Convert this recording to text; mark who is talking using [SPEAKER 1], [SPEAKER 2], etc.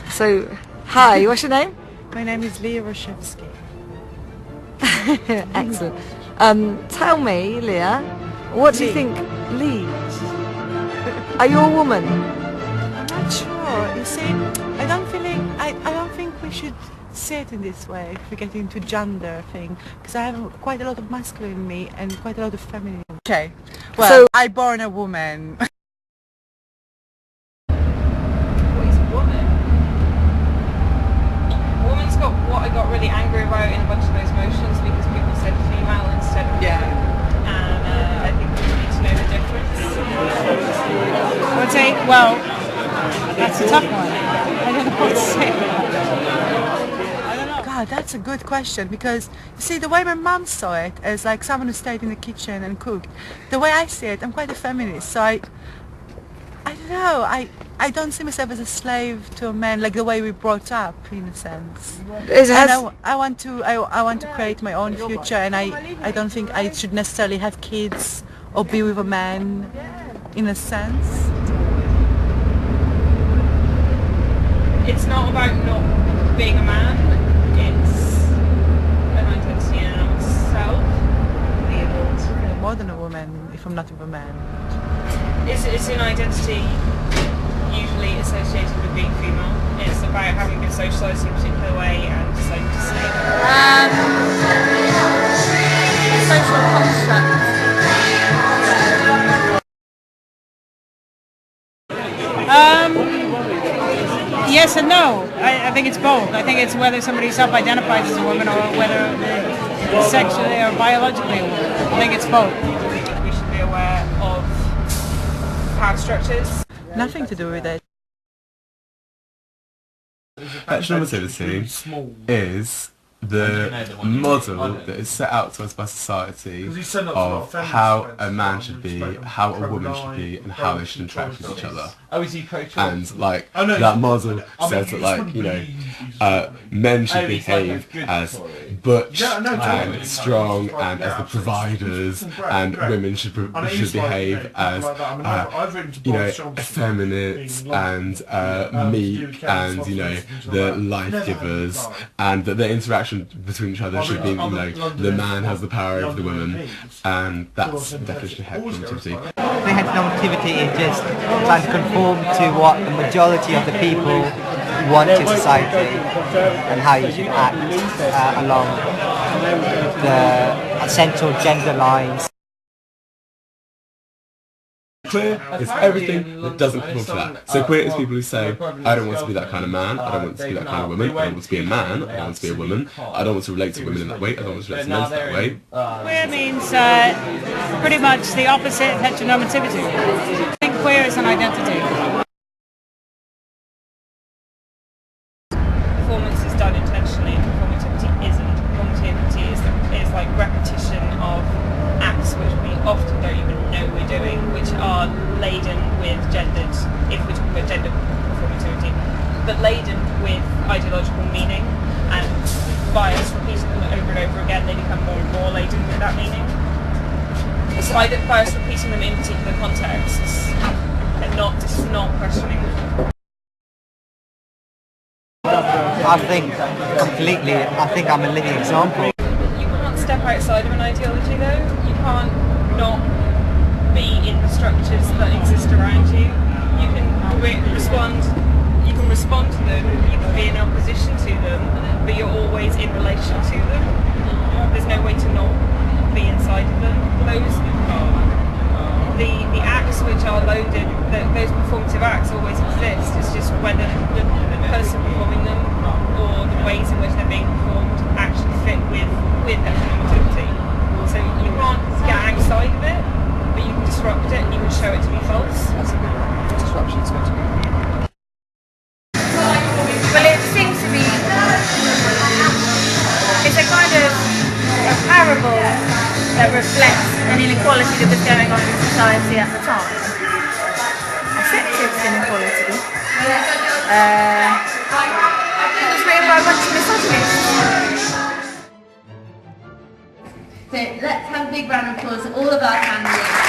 [SPEAKER 1] So, hi, what's your name?
[SPEAKER 2] My name is Leah Roshevsky.
[SPEAKER 1] Excellent. Tell me, Leah, what do you think, Lee? Are you a woman?
[SPEAKER 2] I'm not sure. You see, I don't think we should say it in this way if we get into gender thing, because I have quite a lot of masculine in me and quite a lot of feminine. Okay. Well,
[SPEAKER 1] So,
[SPEAKER 2] I born a woman.
[SPEAKER 3] What is a woman? A woman's got what I got really angry about in a bunch of those motions because people said female instead of
[SPEAKER 2] Yeah.
[SPEAKER 3] and I think we need to know the difference.
[SPEAKER 4] I would say, well, that's a tough one. I don't know what to say. I don't know.
[SPEAKER 2] God, that's a good question, because you see, the way my mum saw it as like someone who stayed in the kitchen and cooked, the way I see it, I'm quite a feminist, so I don't know, I don't see myself as a slave to a man like the way we brought up, in a sense. And I want to create my own future, and I don't think I should necessarily have kids or be with a man, in a sense.
[SPEAKER 3] It's not about not being a man, it's an identity in and of itself.
[SPEAKER 2] I'm more than a woman if I'm not with a man.
[SPEAKER 3] It's an identity usually associated with being female. It's about having been socialised in a particular way and decided to stay there.
[SPEAKER 1] Social construct.
[SPEAKER 4] Yes and no. I think it's both. I think it's whether somebody self-identifies as a woman or whether they're sexually or biologically a woman. I think it's both.
[SPEAKER 3] We should be aware of power structures.
[SPEAKER 2] Nothing to do with it.
[SPEAKER 5] Heteronormativity is the model that is set out to us by society of how a man should be, how a woman should be, and how they should interact with each other. And like that model says that, like, you know, men should behave as butch and strong and as the providers, and women should behave as you know, effeminate and meek and, you know, the life givers, and that the interaction between each other should be, you know, the man has the power over the woman, and that's the definition of heteronormativity.
[SPEAKER 6] The heteronormativity is just trying to conform to what the majority of the people want in society and how you should act along the essential gender lines.
[SPEAKER 5] Queer is everything that doesn't conform to that. So queer is people who say, I don't want to be that kind of man, I don't want to be that kind of woman, I don't want to be a man, I don't want to be a woman, I don't want to relate to women in that way, I don't want to relate to men that way.
[SPEAKER 4] Queer means pretty much the opposite of heteronormativity. I think queer is an identity.
[SPEAKER 3] Performance is done intentionally, performativity isn't. Performativity is like repetition of acts which we often don't even know we're doing, which are laden with gendered, if we're talking about gender performativity, but laden with ideological meaning, and by us repeating them over and over again, they become more and more laden with that meaning. By us repeating them in particular contexts, and not questioning.
[SPEAKER 6] I think completely, I think I'm a living example.
[SPEAKER 3] You can't step outside of an ideology though. You can't not be in the structures that exist around you. You can respond to them, you can be in opposition to them, but you're always in relation to them. There's no way to not be inside of them. The acts which are loaded, those performative acts always exist. It's just whether the person performing them or the ways in which they're being performed actually fit with heteronormativity. So you can't get outside of it, but you can disrupt it and you can show it to be false. That's a good disruption to it.
[SPEAKER 7] Well, it seems to be, it's a kind of a parable that reflects an inequality that was going on in society at the time. A sexist inequality. It was written by a bunch of misogynists. So let's have a big round of applause for all of our candidates.